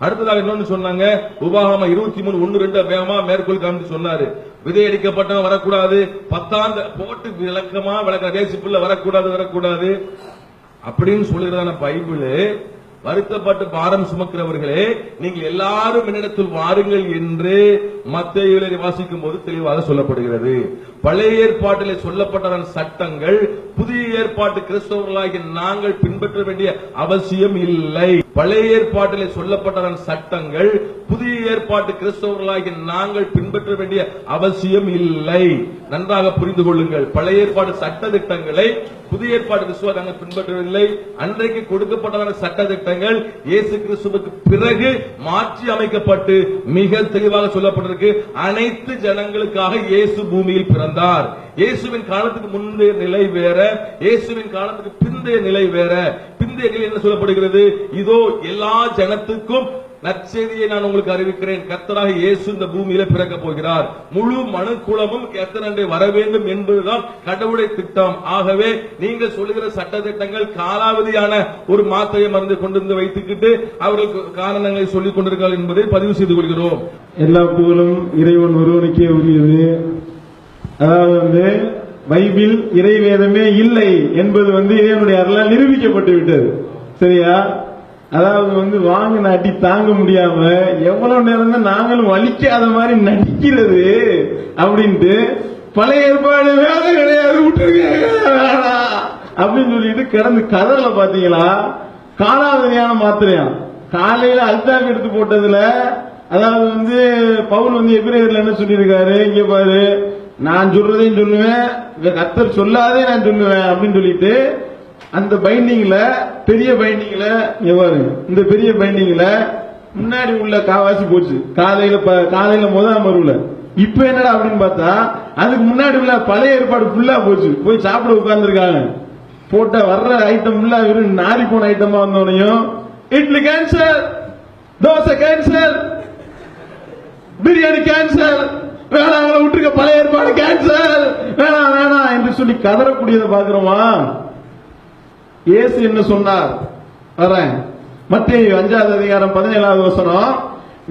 அடுத்ததாக இன்னொன்னு சொன்னாங்க, உபாகமம் 23:1-2 வேகமா மேற்கோள் காமிச்சு சொன்னாரு. விதையடிக்கப்பட்டவன் வரக்கூடாது, 10 போட்டு விளக்கமா விளக்க தேசிப்புள்ள வரக்கூடாது அப்படின்னு சொல்லுகிறதான பைபிள். வருத்தப்பட்டு பாரம் சுமக்கிறவர்களே, நீங்கள் எல்லாரும் என்னிடத்தில் வாருங்கள் என்று மத்தேயுவிலே வாசிக்கும் போது தெளிவாக சொல்லப்படுகிறது. பழைய ஏற்பாட்டிலே சொல்லப்பட்ட சட்டங்கள் புதிய ஏற்பாட்டு கிறிஸ்தவர்களாகிய நாங்கள் பின்பற்ற வேண்டிய அவசியம் இல்லை. பழைய ஏற்பாட்டிலே சொல்லப்பட்ட சட்டங்கள் புதிய ஏற்பாட்டு கிறிஸ்தவர்களாகிய நாங்கள் பின்பற்ற வேண்டிய அவசியம் இல்லை. நன்றாக புரிந்து கொள்ளுங்கள். பழைய ஏற்பாடு சட்ட திட்டங்களை புதிய ஏற்பாடு கிறிஸ்துவ நாங்கள் பின்பற்றவில்லை. அன்றைக்கு கொடுக்கப்பட்ட சட்ட திட்டங்கள் இயேசு கிறிஸ்துவுக்கு பிறகு மாற்றி அமைக்கப்பட்டு மிக தெளிவாக சொல்லப்பட்டிருக்கு. அனைத்து ஜனங்களுக்காக இயேசு பூமியில் பிறந்தார். இயேசுவின் காலத்துக்கு முந்தைய நிலை வேற, இயேசுவின் காலத்துக்கு பிந்தைய நிலை வேற. பிந்தைய நிலை என்ன சொல்லப்படுகிறது? இதோ எல்லா ஜனத்துக்கும் நற்செய்தியை நான் உங்களுக்கு அறிவிக்கிறேன். கர்த்தராக இயேசு இந்த பூமியில பிறக்க போகிறார். முழு மனு குலமும் கர்த்தரண்டை வர வேண்டும் என்பதுதான் கடவுளுடைய திட்டம். ஆகவே நீங்கள் சொல்லுகிற சட்ட திட்டங்கள் காலாவதியான ஒரு மாத்திரையை மருந்து கொண்டு வந்து வைத்துக்கிட்டு அவர்களுக்கு காரணங்களை சொல்லிக் கொண்டிருக்கிறார்கள் என்பதை பதிவு செய்து கொள்கிறோம். எல்லா புகழும் இறைவன் ஒருவனுக்கே உரியது. அதாவது பைபிள் இறைவேதமே இல்லை என்பது இறைவனுடைய அருளால் நிரூபிக்கப்பட்டு விட்டது. சரியா? அதாவது வாங்கின அடி தாங்க முடியாம எவ்வளவு நேரம் தான் நாங்களும் வலிக்காத மாதிரி நடிக்கிறது அப்படின்ட்டு பழைய ஏற்பாடு வேலை கிடையாது அப்படின்னு சொல்லிட்டு கிடந்து கதறல. பாத்தீங்களா? காலாவதியான மாத்திரையா காலையில அல்தாப் எடுத்து போட்டதுல, அதாவது பவுல் எபிரேயர்ல என்ன சொல்லியிருக்காரு, இங்க பாரு, நான் சொல்றதையும் சொல்லுவேன், கர்த்தர் சொல்லாதே நான் சொல்லுவேன் அப்படின்னு சொல்லிட்டு அந்த பைண்டிங்ல, பெரிய பைண்டிங்ல, இந்த பெரிய பைண்டிங்ல முன்னாடி உள்ள காவாசி போச்சு. காலையில முதல் அமர்வுல. இப்ப என்னடா அப்படின்னு பார்த்தா அதுக்கு முன்னாடி உள்ள பழைய ஏற்பாடு ஃபுல்லா போச்சு. போய் சாப்பிட உட்கார்ந்துருக்காங்க. போட்ட வர்ற ஐட்டம் ஃபுல்லா வெறும் நாரி போன ஐட்டமா வந்தோனையும் idli cancel, dosa cancel, biryani cancel, வேணாம் அவங்களை விட்டுருக்க, பழைய ஏற்பாடு கேன்சல், வேணாம் வேணாம் என்று சொல்லி கதறக்கூடியதை பாக்குறோமா? இயேசு என்ன சொன்னார்? வரேன். மத்தேயு 5:17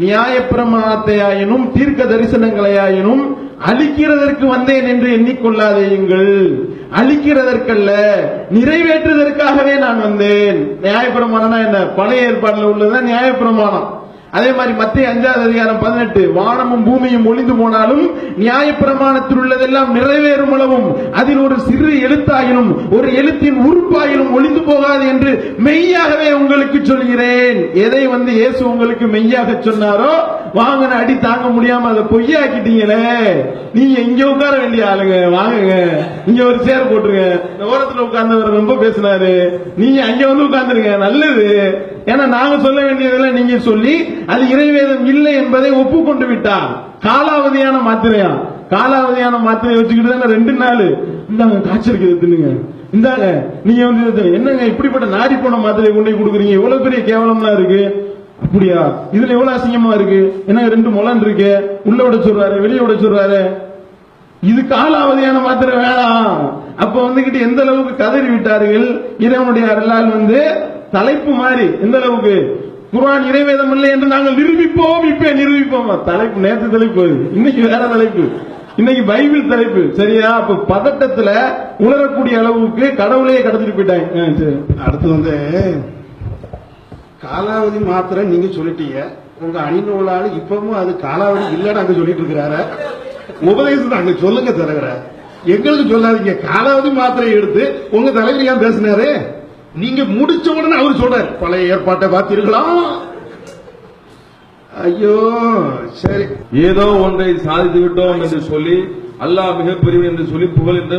நியாயப்பிரமாணத்தையாயினும் தீர்க்க தரிசனங்களையாயினும் அழிக்கிறதற்கு வந்தேன் என்று எண்ணிக்கொள்ளாதேயுங்கள். அழிக்கிறதற்கல்ல, நிறைவேற்றுவதற்காகவே நான் வந்தேன். நியாயப்பிரமாணம்னா என்ன? பழைய ஏற்பாடுல உள்ளதுதான் நியாயப்பிரமாணம். அதே மாதிரி மத்தேயு 5:18 வானமும் பூமியும் ஒளிந்து போனாலும் நியாயப்பிரமாணத்தில் உள்ளதெல்லாம் நிறைவேறும் அளவும் அதில் ஒரு சிறு எழுத்தாயினும் ஒரு எழுத்தின் உறுப்பாயினும் ஒளிந்து போகாது என்று மெய்யாகவே உங்களுக்கு சொல்கிறேன். எதை இயேசு உங்களுக்கு மெய்யாக சொன்னாரோ வாங்கின அடி தாங்க முடியாம அதை பொய்யாக்கிட்டீங்களே. நீங்க இங்க உட்கார வேண்டிய ஆளுங்க, வாங்குங்க, இங்க ஒரு சேர் போட்டுருங்க. ஓரத்தில் உட்கார்ந்தவர் ரொம்ப பேசினாரு, நீங்க அங்க உட்கார்ந்துருங்க, நல்லது. ஏன்னா நாங்க சொல்ல வேண்டியதெல்லாம் நீங்க சொல்லி அது இறைவேதம் இல்லை என்பதை ஒப்புக்கொண்டு விட்டார். காலாவதியான மாத்திரையா? காலாவதியான மாத்திரையை வச்சுக்கிட்டு தான் 2 நாள் இந்தாங்க காய்ச்சலுக்கு தின்னுங்க, இந்தாங்க நீங்க என்னங்க இப்படிப்பட்ட நாரி போன மாத்திரையை கொண்டு கொடுக்குறீங்க, எவ்வளவு பெரிய கேவலம்லாம் இருக்கு. அப்படியா? இதுல எவ்வளவு அசிங்கமா இருக்கு, என்னங்க 2 முளன் இருக்கு, உள்ள விட சொல்றாரு, வெளியே விட சொல்றாரு. இது காலாவதியான மாத்திரை வேணாம். அப்ப எந்த அளவுக்கு கதறி விட்டார்கள். இறைவனுடைய அருளால் தலைப்பு மாறி எந்த அளவுக்கு குர்ஆன் இறைவேதம் இல்லை என்று நாங்கள் நிரூபிப்போம். இப்ப நிரூபிப்போம். தலைப்பு நேற்று தலைப்பு, இன்னைக்கு வேற தலைப்பு, இன்னைக்கு பைபிள் தலைப்பு. சரியா? அப்ப பதட்டத்துல உணரக்கூடிய அளவுக்கு கடவுளையே கடத்திட்டு போயிட்டாங்க. அடுத்து காலாவதி மாத்திரை நீங்க சொல்லிட்டீங்க. உங்க அணிநூலாளு இப்பவும் அது காலாவதி இல்லன்னு அங்க சொல்லிட்டு இருக்கிறாரு. உபதேசத்தை அங்க சொல்லுங்க தலைவர, எங்களுக்கு சொல்லாதீங்க. காலாவதி மாத்திரை எடுத்து உங்க தலைவர் ஏன் பேசினாரு? நீங்க முடிச்ச உடனே அவர் சொல்றாரு பழைய ஏற்பாட்டை பார்த்தீர்களா? ஐயோ சரி, ஏதோ ஒன்றை சாதித்து விட்டோம் என்று சொல்லி அல்லாஹ் மிகப்பெரியவன் என்று சொல்லி புகழ் என்று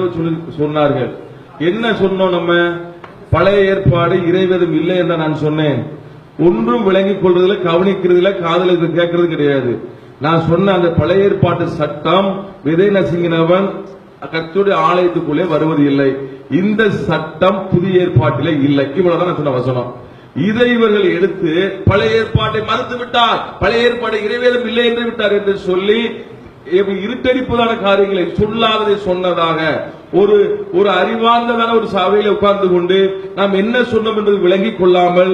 சொன்னார்கள். என்ன சொன்னோம்? நம்ம பழைய ஏற்பாடு இறைவேதம் இல்லை என்று நான் சொன்னேன். ஒன்றும் விளங்கிக் கொள்றதுல, கவனிக்கிறதுல, காதல கேட்கறது கிடையாது. நான் சொன்ன அந்த பழைய ஏற்பாட்டு சட்டம் விதை நசுங்கினவன் கர்த்தருடைய ஆலயத்துக்குள்ளே வருவது இல்லை. இந்த சட்டம் புதிய ஏற்பாட்டிலே இல்லை. இவ்வளவுதான் நான் சொன்ன வசனம். இதை இவர்கள் எடுத்து பழைய ஏற்பாட்டை மறுத்து விட்டார், பழைய ஏற்பாடு இறைவேதம் இல்லை என்று விட்டார் என்று சொல்லி இருட்டடிப்பதான காரியங்களை சொல்லாததை சொன்னதாக ஒரு அறிவார்ந்ததான ஒரு சபையில உட்கார்ந்து கொண்டு நாம் என்ன சொன்னோம் என்பதை விளங்கிக் கொள்ளாமல்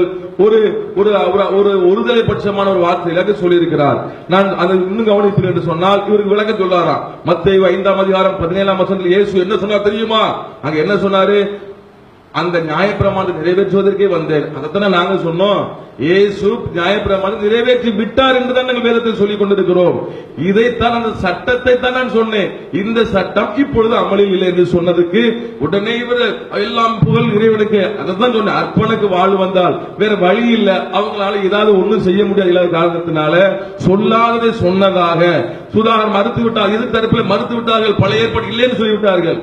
ஒருதலை பட்சமான ஒரு வார்த்தையில சொல்லியிருக்கிறார். நான் அதை இன்னும் கவனிப்பேன் என்று சொன்னால் இவருக்கு விளக்க சொல்லாராம். மத்தேயு 5ஆம் அதிகாரம் 17ஆம் வசனத்தில் இயேசு என்ன சொன்னார் தெரியுமா? அங்க என்ன சொன்னாரு? அந்த நியாயப்பிரமாணத்தை நிறைவேற்றுவதற்கே வந்தேன். அதைத்தானே நாங்க சொன்னோம். இயேசு நியாயப்பிரமாணத்தை நிறைவேற்றி விட்டார் என்றுதான் நாங்கள் வேதத்தில் சொல்லிக் கொண்டிருக்கிறோம். இதைத்தான், அந்த சட்டத்தை தான் நான் சொன்னேன். இந்த சட்டம் இப்பொழுது அமலில் இல்லை என்று சொன்னதுக்கு உடனே இவர் எல்லாம் புகழ் இறைவனுக்கு. அதைத்தான் சொன்னேன். அர்ப்பனுக்கு வாழ் வந்தால் வேற வழி இல்ல, அவங்களால ஏதாவது ஒண்ணும் செய்ய முடியாது இல்லாத காரணத்தினால சொல்லாததை சொன்னதாக சுதாகர் மறுத்து விட்டார். எதிர் தரப்பில் மறுத்து விட்டார்கள். பழைய ஏற்பாடு இல்லைன்னு சொல்லிவிட்டார்கள்.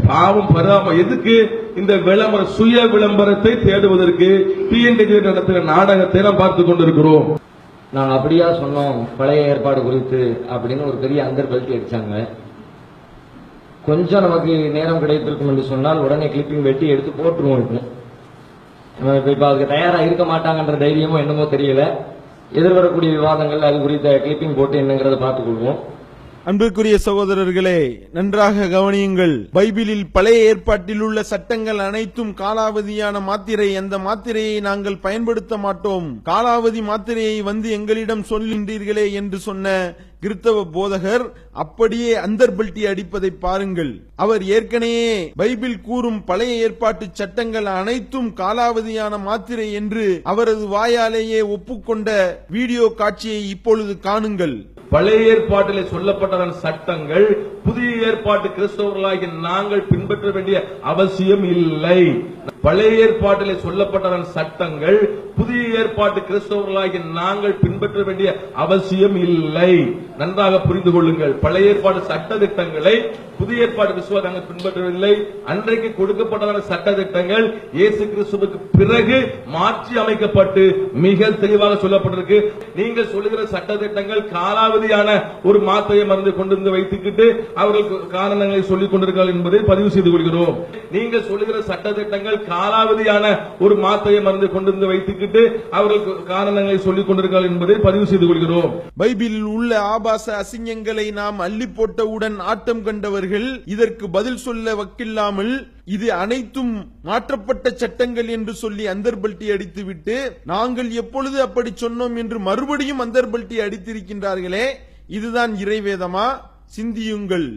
பாவம் பராம எதுக்கு? இந்த விளம்பர சுய விளம்பரத்தை தேடுவதற்கு டிஎன்டிஜி நடத்துகிற நாடகத்தை நாம் பார்த்துக் கொண்டிருக்கிறோம். நாங்க அப்படியா சொன்னோம் பழைய ஏற்பாடு குறித்து அப்படின்னு ஒரு பெரிய அந்தர் கழட்டி அடிச்சாங்க. கொஞ்சம் நமக்கு நேரம் கிடைத்திருக்கும் என்று சொன்னால் உடனே கிளிப்பிங் வெட்டி எடுத்து போட்டுருவோம். இப்ப அதுக்கு தயாரா இருக்க மாட்டாங்கன்ற தைரியமோ என்னமோ தெரியல. எதிர்வரக்கூடிய விவாதங்கள் அது குறித்த கிளிப்பிங் போட்டு என்னங்கிறத பார்த்துக் கொள்வோம். அன்புக்குரிய சகோதரர்களே, நன்றாக கவனியுங்கள். பைபிளில் பழைய ஏற்பாட்டில் உள்ள சட்டங்கள் அனைத்தும் காலாவதியான மாத்திரை. அந்த மாத்திரையை நாங்கள் பயன்படுத்த மாட்டோம். காலாவதி மாத்திரையை வந்து எங்களிடம் சொல்கின்றீர்களே என்று சொன்ன கிறிஸ்தவ போதகர் அப்படியே அந்தர்பல்ட்டி அடிப்பதை பாருங்கள். அவர் ஏற்கனவே பைபிள் கூறும் பழைய ஏற்பாட்டு சட்டங்கள் அனைத்தும் காலாவதியான மாத்திரை என்று அவரது வாயாலேயே ஒப்புக்கொண்ட வீடியோ காட்சியை இப்பொழுது காணுங்கள். பழைய ஏற்பாட்டிலே சொல்லப்பட்ட சட்டங்கள் புதிய ஏற்பாட்டு கிறிஸ்தவர்களாகிய நாங்கள் பின்பற்ற வேண்டிய அவசியம் இல்லை. பழைய ஏற்பாட்டிலே சொல்லப்பட்ட சட்டங்கள் புதிய ஏற்பாட்டு கிறிஸ்தவர்களாகிய நாங்கள் பின்பற்ற வேண்டிய அவசியம் இல்லை. நன்றாக புரிந்து கொள்ளுங்கள். பழைய ஏற்பாடு சட்ட திட்டங்களை புதிய ஏற்பாடு விசுவாசங்கள் பின்பற்றவில்லை. அன்றைக்கு கொடுக்கப்பட்ட சட்ட திட்டங்கள் இயேசு கிறிஸ்துவுக்கு பிறகு மாற்றி அமைக்கப்பட்டு மிக தெளிவாக சொல்லப்பட்டிருக்கு. நீங்கள் சொல்லுகிற சட்ட திட்டங்கள் காலாவதியான ஒரு மாத்திரையை மருந்து கொண்டு வந்து வைத்துக்கிட்டு அவர்களுக்கு காரணங்களை சொல்லிக் கொண்டிருக்கிறார்கள் என்பதை பதிவு செய்து கொள்கிறோம். நீங்கள் சொல்லுகிற சட்ட திட்டங்கள் காலாவதியான ஒரு மாத்திரையை மருந்து கொண்டு வந்து வைத்துக்கிட்டு அவர்களுக்கு காரணங்களை சொல்லிக் கொண்டிருக்கிறார்கள் என்பதை பதிவு செய்து கொள்கிறோம். பைபிளில் உள்ள ஆபாச அசிங்கங்களை நாம் அள்ளி போட்டவுடன் ஆட்டம் கண்டவர்கள் இதற்கு பதில் சொல்ல வக்கில்லாமல் இது அனைத்தும் மாற்றப்பட்ட சட்டங்கள் என்று சொல்லி அந்தர்பல்ட்டி அடித்துவிட்டு நாங்கள் எப்பொழுது அப்படி சொன்னோம் என்று மறுபடியும் அந்தர்பல்ட்டி அடித்திருக்கின்றார்களே, இதுதான் இறைவேதமா? சிந்தியுங்கள்.